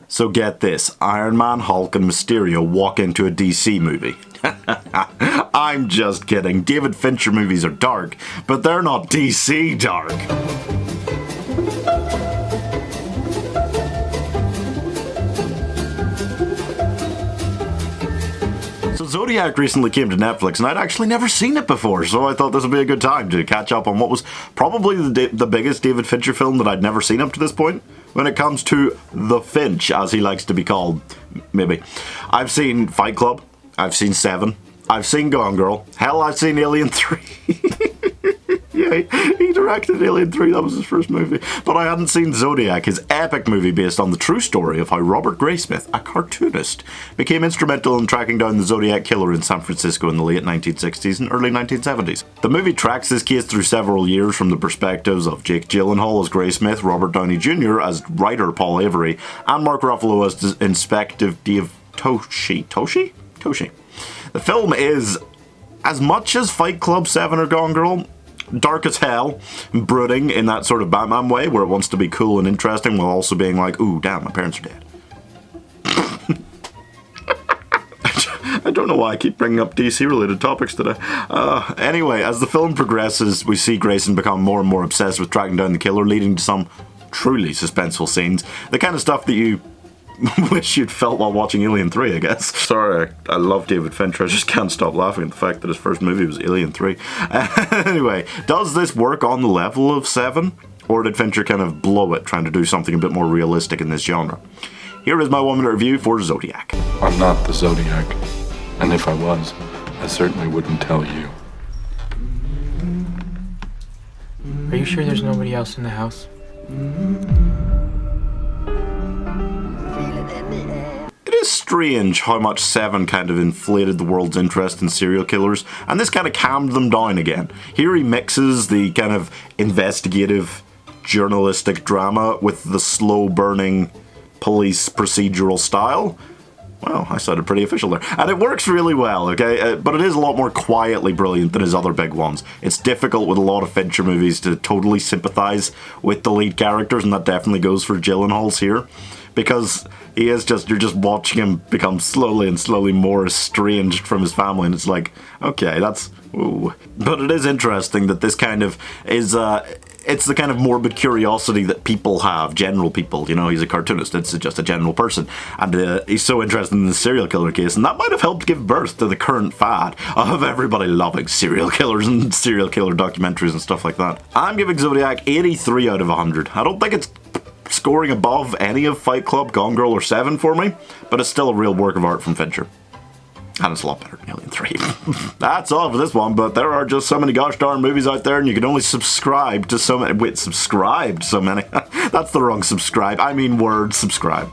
So get this, Iron Man, Hulk and Mysterio walk into a DC movie. I'm just kidding, David Fincher movies are dark, but they're not DC dark. So Zodiac recently came to Netflix and I'd actually never seen it before, so I thought this would be a good time to catch up on what was probably the biggest David Fincher film that I'd never seen up to this point. When it comes to The Finch, as he likes to be called, maybe. I've seen Fight Club, I've seen Seven, I've seen Gone Girl, hell, I've seen Alien 3. Yeah, he directed Alien 3, that was his first movie. But I hadn't seen Zodiac, his epic movie based on the true story of how Robert Graysmith, a cartoonist, became instrumental in tracking down the Zodiac Killer in San Francisco in the late 1960s and early 1970s. The movie tracks this case through several years from the perspectives of Jake Gyllenhaal as Graysmith, Robert Downey Jr. as writer Paul Avery, and Mark Ruffalo as Inspective Dave Toshi. The film is, as much as Fight Club, Seven or Gone Girl, dark as hell, brooding in that sort of Batman way where it wants to be cool and interesting while also being like, ooh, damn, my parents are dead. I don't know why I keep bringing up DC-related topics today. Anyway, as the film progresses, we see Grayson become more and more obsessed with tracking down the killer, leading to some truly suspenseful scenes. The kind of stuff that you wish you'd felt while watching Alien 3, I guess. Sorry, I love David Fincher, I just can't stop laughing at the fact that his first movie was Alien 3. Anyway, does this work on the level of Seven? Or did Fincher kind of blow it trying to do something a bit more realistic in this genre? Here is my 1-minute review for Zodiac. I'm not the Zodiac, and if I was, I certainly wouldn't tell you. Are you sure there's nobody else in the house? It is strange how much Seven kind of inflated the world's interest in serial killers, and this kind of calmed them down again. Here he mixes the kind of investigative, journalistic drama with the slow-burning police procedural style. Well, I sounded pretty official there. And it works really well, okay? But it is a lot more quietly brilliant than his other big ones. It's difficult with a lot of Fincher movies to totally sympathise with the lead characters, and that definitely goes for Gyllenhaal's here. Because he is just, you're just watching him become slowly and slowly more estranged from his family, and it's like, okay, that's, ooh. But it is interesting that this kind of is, it's the kind of morbid curiosity that people have, general people, you know, he's a cartoonist, it's just a general person, and he's so interested in the serial killer case, and that might have helped give birth to the current fad of everybody loving serial killers and serial killer documentaries and stuff like that. I'm giving Zodiac 83 out of 100. I don't think it's scoring above any of Fight Club, Gone Girl or Seven for me, but it's still a real work of art from Fincher. And it's a lot better than Alien 3. That's all for this one, but there are just so many gosh darn movies out there, and you can only subscribe to so many. Wait, subscribe to so many? That's the wrong subscribe. I mean word subscribe.